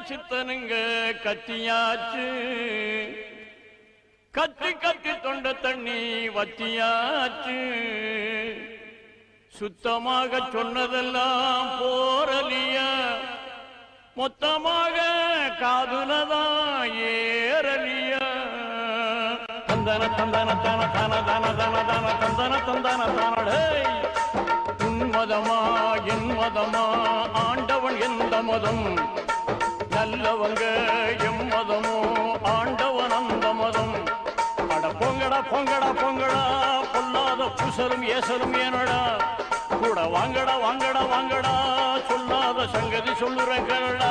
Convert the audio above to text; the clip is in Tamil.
சித்தனுங்க கத்தியாச்சு, கத்தி கத்தி தொண்ட தண்ணி வத்தியாச்சு. சுத்தமாக சொன்னதெல்லாம் போரலியா, மொத்தமாக காதுலதான் ஏறலியா. தந்தன தந்தன தன தன தன தன தன தந்தன தந்தன தானடே. உன் மதமா என் மதமா, ஆண்டவன் எந்த மதம், நல்லவங்க எம் மதமோ ஆண்டவன் அந்த மதம். அட பொங்கடா பொங்கடா பொங்கடா, பொல்லாத புசலும் ஏசலும் ஏனடா. கூட வாங்கடா வாங்கடா வாங்கடா, சொல்லாத சங்கதி சொல்லுறேன் கேளடா.